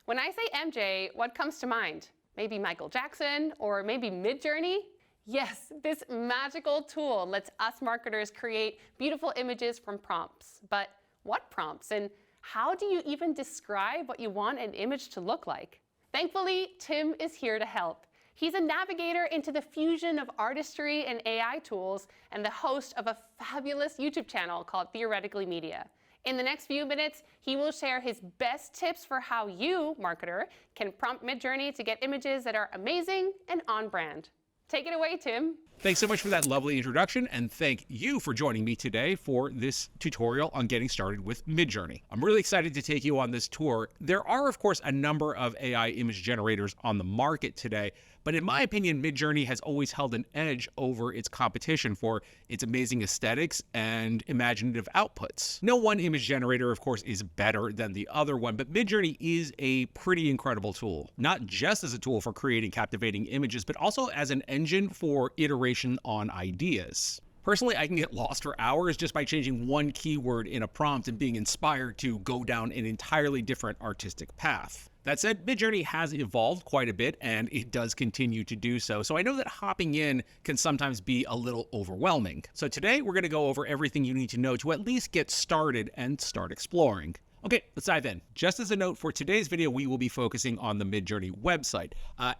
When I say MJ, what comes to mind? Maybe Michael Jackson or maybe Midjourney? Yes, this magical tool lets us marketers create beautiful images from prompts. But what prompts, and how do you even describe what you want an image to look like? Thankfully, Tim is here to help. He's a navigator into the fusion of artistry and AI tools and the host of a fabulous YouTube channel called Theoretically Media. In the next few minutes, he will share his best tips for how you, marketer, can prompt Midjourney to get images that are amazing and on brand. Take it away, Tim. Thanks so much for that lovely introduction, and thank you for joining me today for this tutorial on getting started with Midjourney. I'm really excited to take you on this tour. There are, of course, a number of AI image generators on the market today, but in my opinion, Midjourney has always held an edge over its competition for its amazing aesthetics and imaginative outputs. No one image generator, of course, is better than the other one, but Midjourney is a pretty incredible tool, not just as a tool for creating captivating images, but also as an engine for iteration on ideas. Personally, I can get lost for hours just by changing one keyword in a prompt and being inspired to go down an entirely different artistic path. That said, Midjourney has evolved quite a bit, and it does continue to do so. So I know that hopping in can sometimes be a little overwhelming. So today we're going to go over everything you need to know to at least get started and start exploring. Okay, let's dive in. Just as a note, for today's video, we will be focusing on the Midjourney website.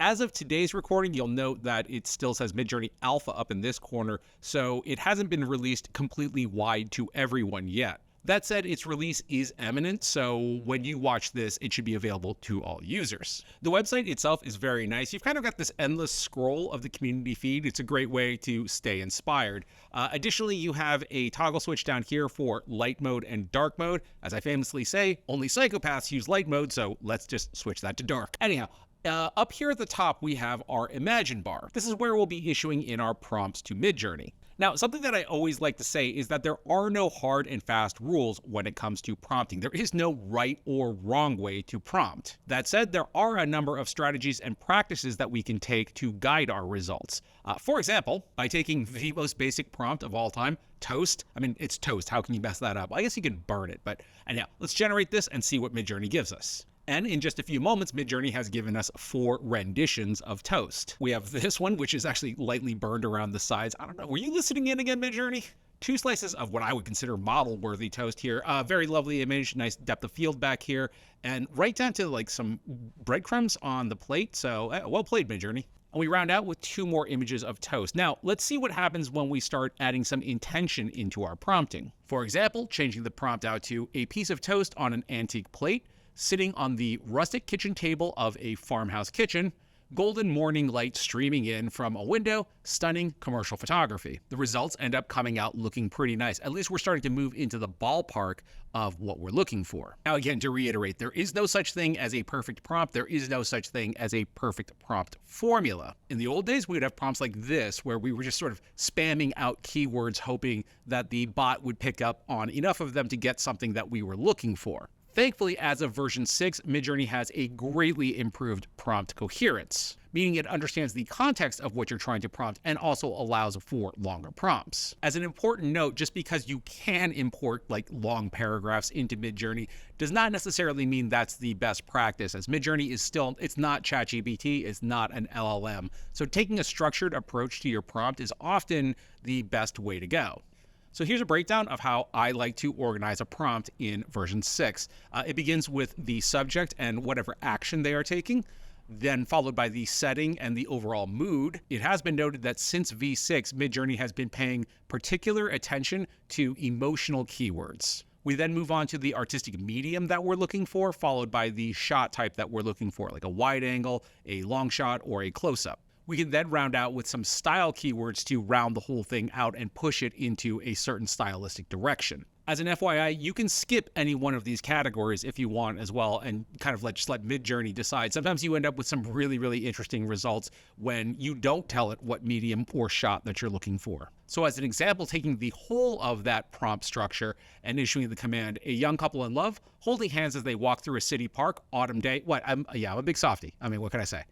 As of today's recording, you'll note that it still says Midjourney Alpha up in this corner, so it hasn't been released completely wide to everyone yet. That said, its release is imminent, so when you watch this, it should be available to all users. The website itself is very nice. You've kind of got this endless scroll of the community feed. It's a great way to stay inspired. Additionally, you have a toggle switch down here for light mode and dark mode. As I famously say, only psychopaths use light mode, so let's just switch that to dark. Anyhow, up here at the top, we have our Imagine bar. This is where we'll be issuing in our prompts to Midjourney. Now, something that I always like to say is that there are no hard and fast rules when it comes to prompting. There is no right or wrong way to prompt. That said, there are a number of strategies and practices that we can take to guide our results. For example, by taking the most basic prompt of all time, toast. I mean, it's toast. How can you mess that up? I guess you can burn it, but anyhow, let's generate this and see what Midjourney gives us. And in just a few moments, Midjourney has given us 4 renditions of toast. We have this one, which is actually lightly burned around the sides. I don't know, were you listening in again, Midjourney? 2 slices of what I would consider model-worthy toast here. Very lovely image, nice depth of field back here, and right down to like some breadcrumbs on the plate. So well played, Midjourney. And we round out with 2 more images of toast. Now, let's see what happens when we start adding some intention into our prompting. For example, changing the prompt out to a piece of toast on an antique plate, sitting on the rustic kitchen table of a farmhouse kitchen, golden morning light streaming in from a window, stunning commercial photography. The results end up coming out looking pretty nice. At least we're starting to move into the ballpark of what we're looking for. Now again, to reiterate, there is no such thing as a perfect prompt. There is no such thing as a perfect prompt formula. In the old days, we would have prompts like this, where we were just sort of spamming out keywords, hoping that the bot would pick up on enough of them to get something that we were looking for. Thankfully, as of version 6, Midjourney has a greatly improved prompt coherence, meaning it understands the context of what you're trying to prompt and also allows for longer prompts. As an important note, just because you can import like long paragraphs into Midjourney does not necessarily mean that's the best practice, as Midjourney is still, it's not ChatGPT, it's not an LLM. So taking a structured approach to your prompt is often the best way to go. So here's a breakdown of how I like to organize a prompt in version 6. It begins with the subject and whatever action they are taking, then followed by the setting and the overall mood. It has been noted that since V6, Midjourney has been paying particular attention to emotional keywords. We then move on to the artistic medium that we're looking for, followed by the shot type that we're looking for, like a wide angle, a long shot, or a close-up. We can then round out with some style keywords to round the whole thing out and push it into a certain stylistic direction. As an FYI, you can skip any one of these categories if you want as well and kind of just let Midjourney decide. Sometimes you end up with some really, really interesting results when you don't tell it what medium or shot that you're looking for. So as an example, taking the whole of that prompt structure and issuing the command, a young couple in love, holding hands as they walk through a city park, autumn day. I'm a big softie. I mean, what can I say?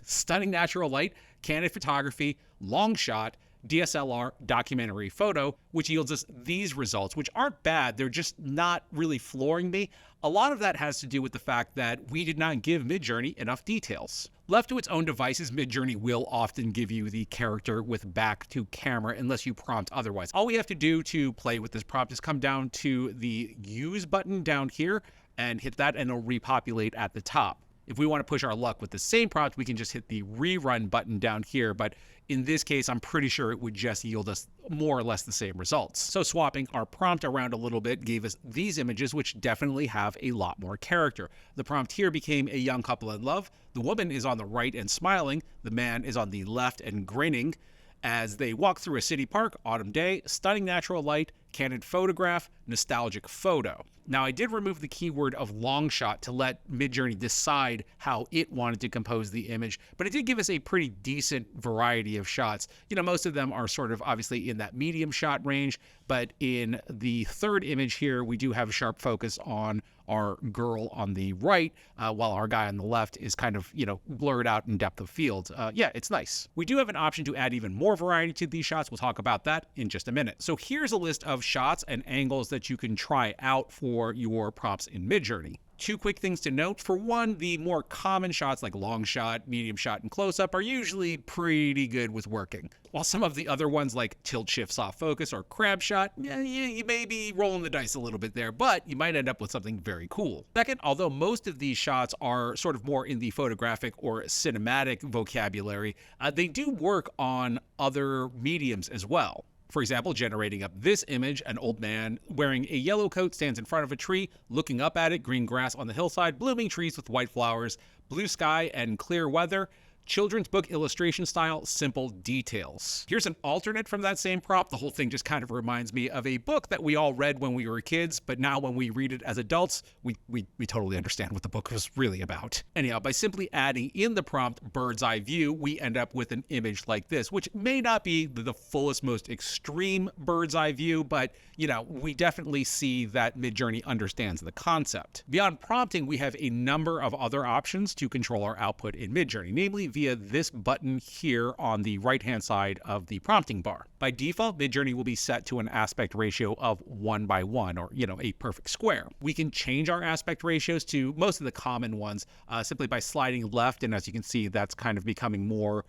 Stunning natural light, candid photography, long shot, DSLR documentary photo, which yields us these results, which aren't bad. They're just not really flooring me. A lot of that has to do with the fact that we did not give Midjourney enough details. Left to its own devices, Midjourney will often give you the character with back to camera unless you prompt otherwise. All we have to do to play with this prompt is come down to the Use button down here and hit that, and it'll repopulate at the top. If we want to push our luck with the same prompt, we can just hit the Rerun button down here, but in this case, I'm pretty sure it would just yield us more or less the same results. So swapping our prompt around a little bit gave us these images, which definitely have a lot more character. The prompt here became a young couple in love. The woman is on the right and smiling. The man is on the left and grinning as they walk through a city park, autumn day, stunning natural light, candid photograph, nostalgic photo. Now, I did remove the keyword of long shot to let Midjourney decide how it wanted to compose the image, but it did give us a pretty decent variety of shots. Most of them are sort of obviously in that medium shot range, but in the third image here, we do have sharp focus on our girl on the right, while our guy on the left is kind of, blurred out in depth of field. Yeah, it's nice. We do have an option to add even more variety to these shots. We'll talk about that in just a minute. So here's a list of shots and angles that you can try out for your prompts in Midjourney. Two quick things to note. For one, the more common shots like long shot, medium shot, and close-up are usually pretty good with working. While some of the other ones like tilt, shift, soft focus, or crab shot, you may be rolling the dice a little bit there, but you might end up with something very cool. Second, although most of these shots are sort of more in the photographic or cinematic vocabulary, they do work on other mediums as well. For example, generating up this image, an old man wearing a yellow coat stands in front of a tree, looking up at it, green grass on the hillside, blooming trees with white flowers, blue sky and clear weather, children's book illustration style, simple details. Here's an alternate from that same prompt. The whole thing just kind of reminds me of a book that we all read when we were kids, but now when we read it as adults, we totally understand what the book was really about. Anyhow, by simply adding in the prompt bird's eye view, we end up with an image like this, which may not be the fullest, most extreme bird's eye view, but we definitely see that Midjourney understands the concept. Beyond prompting, we have a number of other options to control our output in Midjourney, namely via this button here on the right-hand side of the prompting bar. By default, Midjourney will be set to an aspect ratio of 1:1, or, a perfect square. We can change our aspect ratios to most of the common ones simply by sliding left, and as you can see, that's kind of becoming more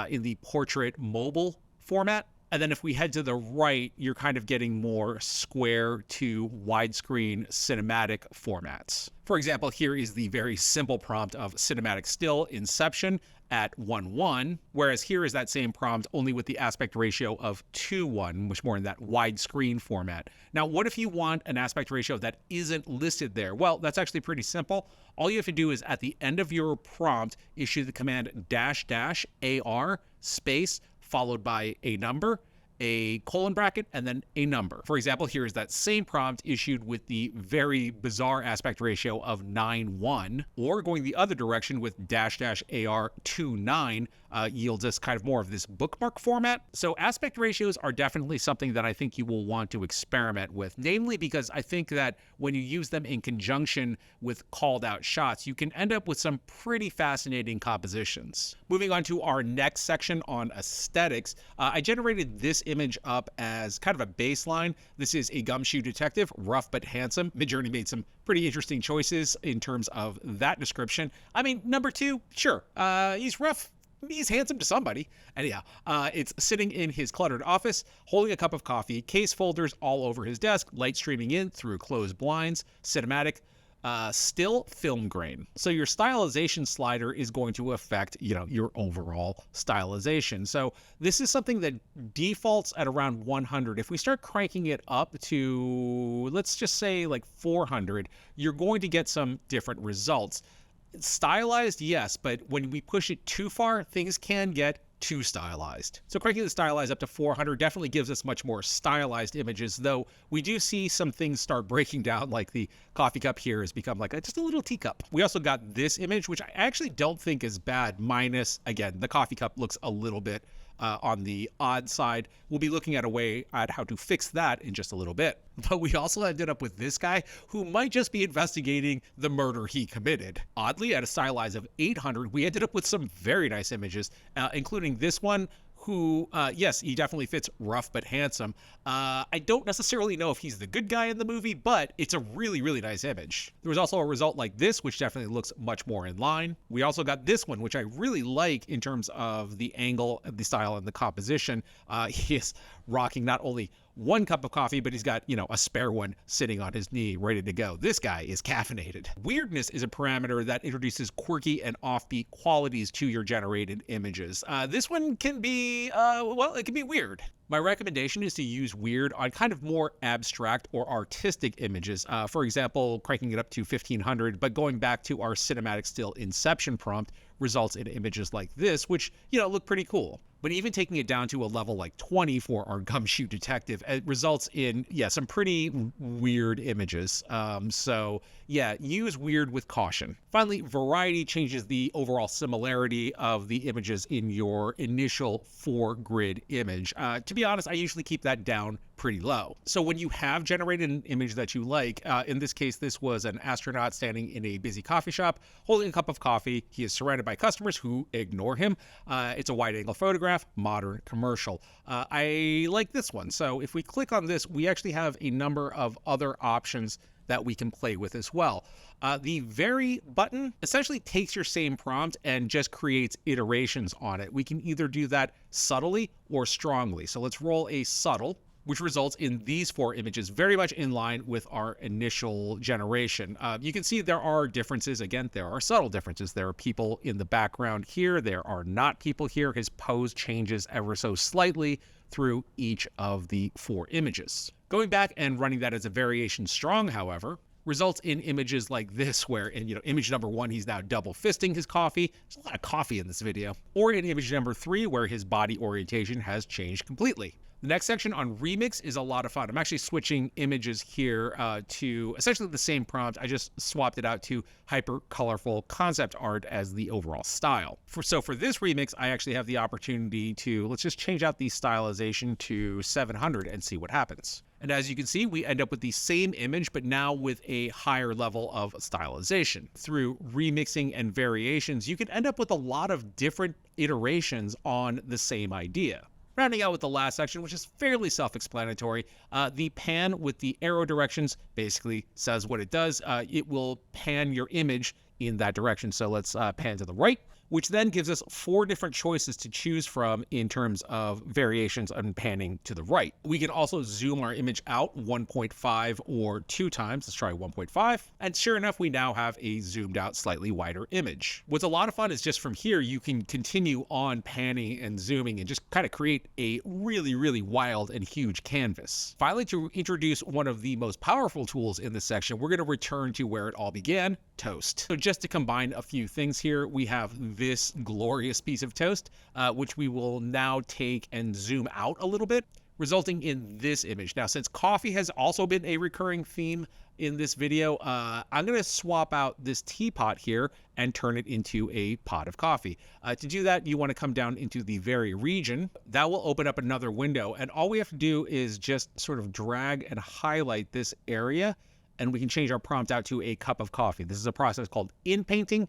in the portrait mobile format. And then if we head to the right, you're kind of getting more square to widescreen cinematic formats. For example, here is the very simple prompt of cinematic still inception at 1:1, whereas here is that same prompt only with the aspect ratio of 2:1, much more in that widescreen format. Now, what if you want an aspect ratio that isn't listed there? Well, that's actually pretty simple. All you have to do is at the end of your prompt, issue the command --AR space followed by a number, a colon bracket, and then a number. For example, here is that same prompt issued with the very bizarre aspect ratio of 9:1, or going the other direction with --AR 29 yields us kind of more of this bookmark format. So aspect ratios are definitely something that I think you will want to experiment with, namely because I think that when you use them in conjunction with called out shots, you can end up with some pretty fascinating compositions. Moving on to our next section on aesthetics, I generated this image up as kind of a baseline. This is a gumshoe detective, rough but handsome. Midjourney made some pretty interesting choices in terms of that description. I mean, number two, sure, he's rough. He's handsome to somebody. Anyhow, it's sitting in his cluttered office, holding a cup of coffee, case folders all over his desk, light streaming in through closed blinds, cinematic, still film grain. So your stylization slider is going to affect, your overall stylization. So this is something that defaults at around 100. If we start cranking it up to, let's just say like 400, you're going to get some different results. Stylized, yes, but when we push it too far, things can get too stylized. So cranking the stylize up to 400 definitely gives us much more stylized images, though we do see some things start breaking down, like the coffee cup here has become like just a little teacup. We also got this image, which I actually don't think is bad, minus, again, the coffee cup looks a little bit on the odd side. We'll be looking at a way at how to fix that in just a little bit. But we also ended up with this guy who might just be investigating the murder he committed. Oddly, at a stylize of 800, we ended up with some very nice images, including this one, who, yes, he definitely fits rough but handsome. I don't necessarily know if he's the good guy in the movie, but it's a really, really nice image. There was also a result like this, which definitely looks much more in line. We also got this one, which I really like in terms of the angle, the style, and the composition. He is rocking not only one cup of coffee, but he's got, a spare one sitting on his knee, ready to go. This guy is caffeinated. Weirdness is a parameter that introduces quirky and offbeat qualities to your generated images. This one can be, it can be weird. My recommendation is to use weird on kind of more abstract or artistic images. For example, cranking it up to 1500, but going back to our cinematic still inception prompt results in images like this, which, look pretty cool. But even taking it down to a level like 20 for our gumshoe detective, it results in, some pretty weird images. So yeah, use weird with caution. Finally, variety changes the overall similarity of the images in your initial 4-grid image. To be honest, I usually keep that down pretty low. So when you have generated an image that you like, in this case, this was an astronaut standing in a busy coffee shop, holding a cup of coffee. He is surrounded by customers who ignore him. It's a wide-angle photograph, modern, commercial. I like this one. So if we click on this, we actually have a number of other options that we can play with as well. The vary button essentially takes your same prompt and just creates iterations on it. We can either do that subtly or strongly. So let's roll a subtle, which results in these 4 images very much in line with our initial generation. You can see there are differences. Again, there are subtle differences. There are people in the background here. There are not people here. His pose changes ever so slightly through each of the 4 images. Going back and running that as a variation strong, however, results in images like this, where in image number 1, he's now double fisting his coffee. There's a lot of coffee in this video. Or in image number 3, where his body orientation has changed completely. The next section on remix is a lot of fun. I'm actually switching images here to essentially the same prompt. I just swapped it out to hyper colorful concept art as the overall style. So for this remix, I actually have the opportunity to, let's just change out the stylization to 700 and see what happens. And as you can see, we end up with the same image, but now with a higher level of stylization. Through remixing and variations, you can end up with a lot of different iterations on the same idea. Rounding out with the last section, which is fairly self-explanatory, the pan with the arrow directions basically says what it does. It will pan your image in that direction. So let's pan to the right, which then gives us 4 different choices to choose from in terms of variations on panning to the right. We can also zoom our image out 1.5 or 2 times. Let's try 1.5. And sure enough, we now have a zoomed out, slightly wider image. What's a lot of fun is just from here, you can continue on panning and zooming and just kind of create a really, really wild and huge canvas. Finally, to introduce one of the most powerful tools in this section, we're going to return to where it all began, toast. So just to combine a few things here, we have this glorious piece of toast, which we will now take and zoom out a little bit, resulting in this image. Now, since coffee has also been a recurring theme in this video, I'm going to swap out this teapot here and turn it into a pot of coffee. To do that, you want to come down into the vary region. That will open up another window, and all we have to do is just sort of drag and highlight this area, and we can change our prompt out to a cup of coffee. This is a process called in-painting.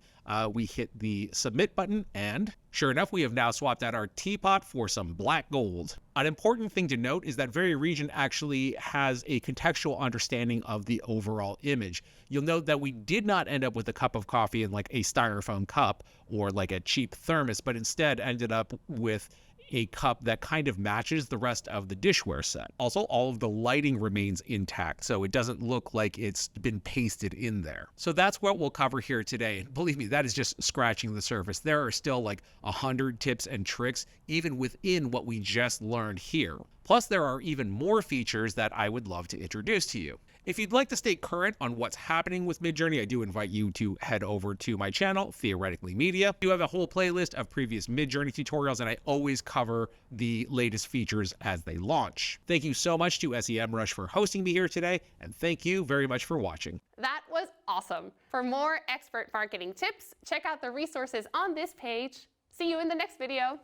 We hit the submit button, and sure enough, we have now swapped out our teapot for some black gold. An important thing to note is that Vary Region actually has a contextual understanding of the overall image. You'll note that we did not end up with a cup of coffee in like a styrofoam cup or like a cheap thermos, but instead ended up with a cup that kind of matches the rest of the dishware set. Also, all of the lighting remains intact, so it doesn't look like it's been pasted in there. So that's what we'll cover here today. And believe me, that is just scratching the surface. There are still like 100 tips and tricks, even within what we just learned here. Plus, there are even more features that I would love to introduce to you. If you'd like to stay current on what's happening with Midjourney, I do invite you to head over to my channel, Theoretically Media. I do have a whole playlist of previous Midjourney tutorials, and I always cover the latest features as they launch. Thank you so much to SEMrush for hosting me here today, and thank you very much for watching. That was awesome. For more expert marketing tips, check out the resources on this page. See you in the next video.